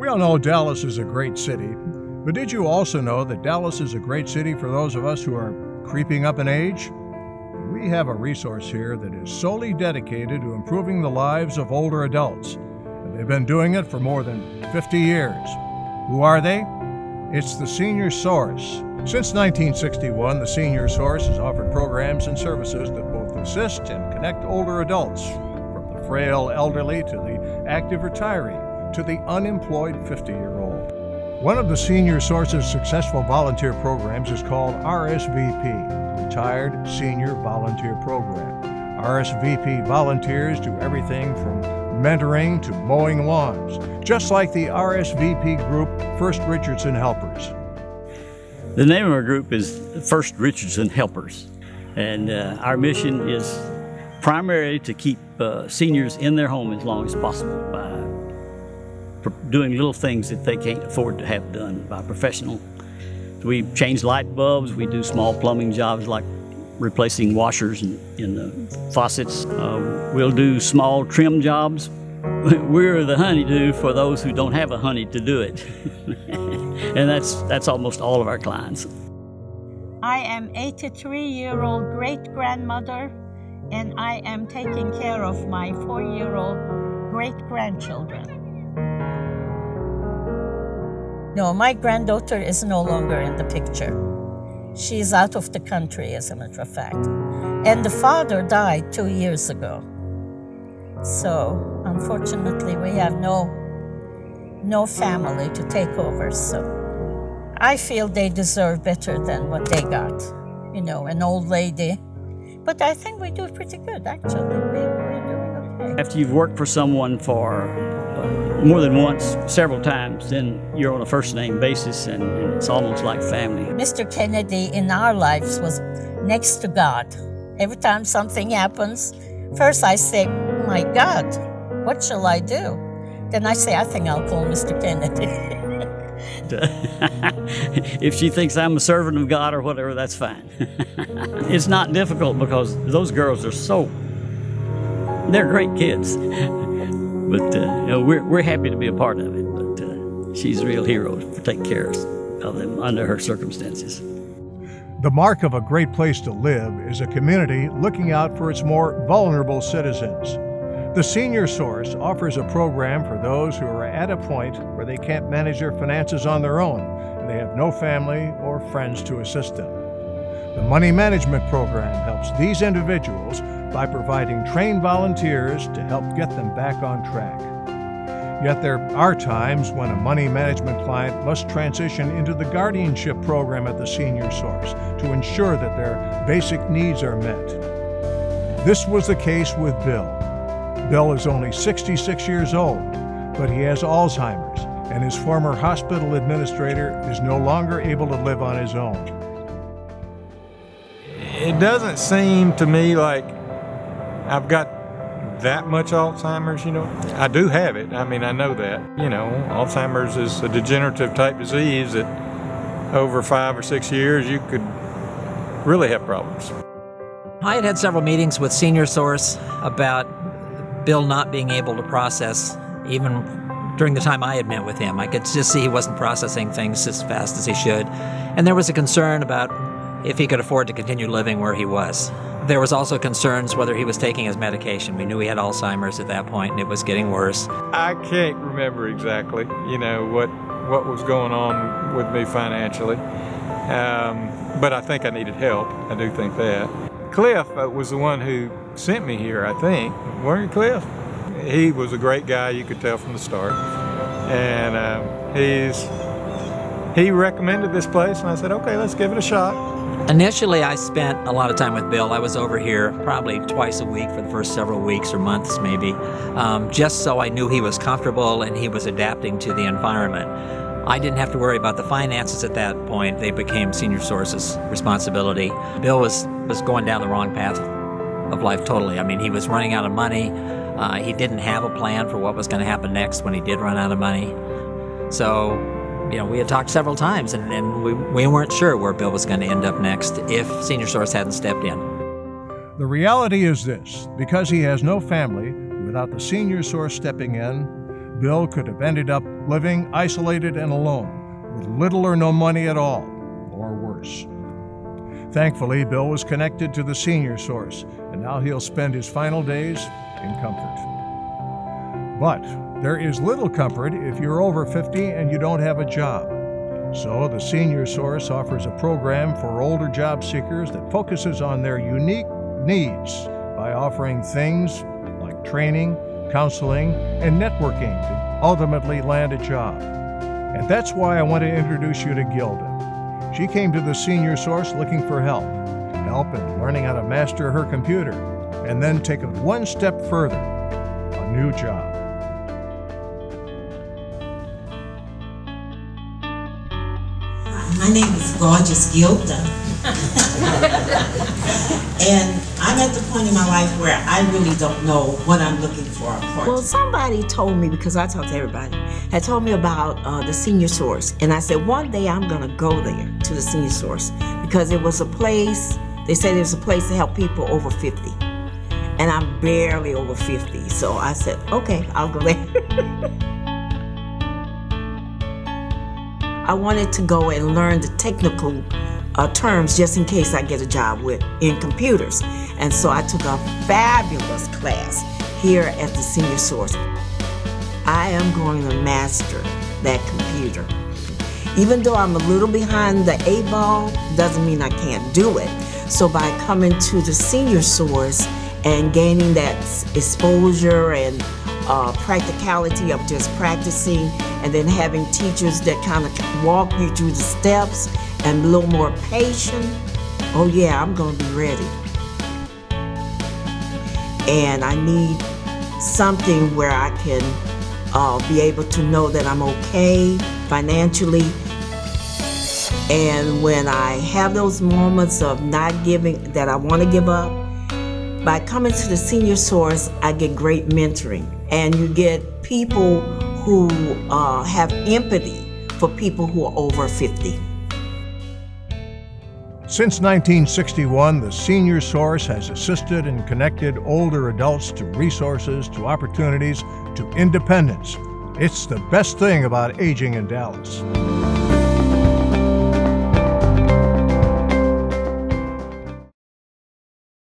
We all know Dallas is a great city, but did you also know that Dallas is a great city for those of us who are creeping up in age? We have a resource here that is solely dedicated to improving the lives of older adults, and they've been doing it for more than 50 years. Who are they? It's the Senior Source. Since 1961, the Senior Source has offered programs and services that both assist and connect older adults, from the frail elderly to the active retiree, to the unemployed 50-year-old. One of the Senior Source's successful volunteer programs is called RSVP, Retired Senior Volunteer Program. RSVP volunteers do everything from mentoring to mowing lawns, just like the RSVP group First Richardson Helpers. The name of our group is First Richardson Helpers, and our mission is primarily to keep seniors in their home as long as possible by doing little things that they can't afford to have done by a professional. We change light bulbs, we do small plumbing jobs like replacing washers in the faucets. We'll do small trim jobs. We're the honeydew for those who don't have a honey to do it. And that's almost all of our clients. I am 83-year-old great-grandmother, and I am taking care of my 4-year-old great-grandchildren. No, my granddaughter is no longer in the picture. She is out of the country, as a matter of fact. And the father died 2 years ago. So, unfortunately, we have no family to take over. So, I feel they deserve better than what they got. You know, an old lady. But I think we do pretty good, actually. We're doing okay. After you've worked for someone for more than once, several times, then you're on a first-name basis, and it's almost like family. Mr. Kennedy in our lives was next to God. Every time something happens, first I say, oh my God, what shall I do? Then I say, I think I'll call Mr. Kennedy. If she thinks I'm a servant of God or whatever, that's fine. It's not difficult because those girls are they're great kids. But you know, we're happy to be a part of it. But she's a real hero for taking care of them under her circumstances. The mark of a great place to live is a community looking out for its more vulnerable citizens. The Senior Source offers a program for those who are at a point where they can't manage their finances on their own, and they have no family or friends to assist them. The Money Management Program helps these individuals by providing trained volunteers to help get them back on track. Yet there are times when a money management client must transition into the guardianship program at the Senior Source to ensure that their basic needs are met. This was the case with Bill. Bill is only 66 years old, but he has Alzheimer's, and his former hospital administrator is no longer able to live on his own. It doesn't seem to me like I've got that much Alzheimer's, you know. I do have it. I mean, I know that. You know, Alzheimer's is a degenerative type disease that over 5 or 6 years you could really have problems. I had several meetings with Senior Source about Bill not being able to process, even during the time I had met with him. I could just see he wasn't processing things as fast as he should. And there was a concern about if he could afford to continue living where he was. There was also concerns whether he was taking his medication. We knew he had Alzheimer's at that point, and it was getting worse. I can't remember exactly, you know, what was going on with me financially. But I think I needed help. I do think that. Cliff was the one who sent me here, I think. Weren't you, Cliff? He was a great guy, you could tell from the start. And he recommended this place, and I said, okay, let's give it a shot. Initially, I spent a lot of time with Bill. I was over here probably twice a week for the first several weeks or months maybe, just so I knew he was comfortable and he was adapting to the environment. I didn't have to worry about the finances at that point. They became Senior Source's responsibility. Bill was going down the wrong path of life totally. I mean, he was running out of money. He didn't have a plan for what was going to happen next when he did run out of money. So, you know, we had talked several times, and we weren't sure where Bill was going to end up next if Senior Source hadn't stepped in. The reality is this: because he has no family, without the Senior Source stepping in, Bill could have ended up living isolated and alone, with little or no money at all, or worse. Thankfully, Bill was connected to the senior source, and now he'll spend his final days in comfort. But there is little comfort if you're over 50 and you don't have a job. So the Senior Source offers a program for older job seekers that focuses on their unique needs by offering things like training, counseling, and networking to ultimately land a job. And that's why I want to introduce you to Gilda. She came to the Senior Source looking for help in learning how to master her computer, and then take it one step further, a new job. My name is Gorgeous Gilda. And I'm at the point in my life where I really don't know what I'm looking for. Well, somebody told me, because I talk to everybody, had told me about the Senior Source. And I said, one day I'm going to go there to the Senior Source, because it was a place, they said it was a place to help people over 50. And I'm barely over 50. So I said, okay, I'll go there. I wanted to go and learn the technical terms just in case I get a job in computers. And so I took a fabulous class here at the Senior Source. I am going to master that computer. Even though I'm a little behind the 8 ball, doesn't mean I can't do it. So by coming to the Senior Source and gaining that exposure and practicality of just practicing, and then having teachers that kind of walk you through the steps and a little more patient, oh yeah, I'm going to be ready. And I need something where I can be able to know that I'm okay financially. And when I have those moments of not giving, that I want to give up, by coming to the Senior Source, I get great mentoring. And you get people who have empathy for people who are over 50. Since 1961, the Senior Source has assisted and connected older adults to resources, to opportunities, to independence. It's the best thing about aging in Dallas.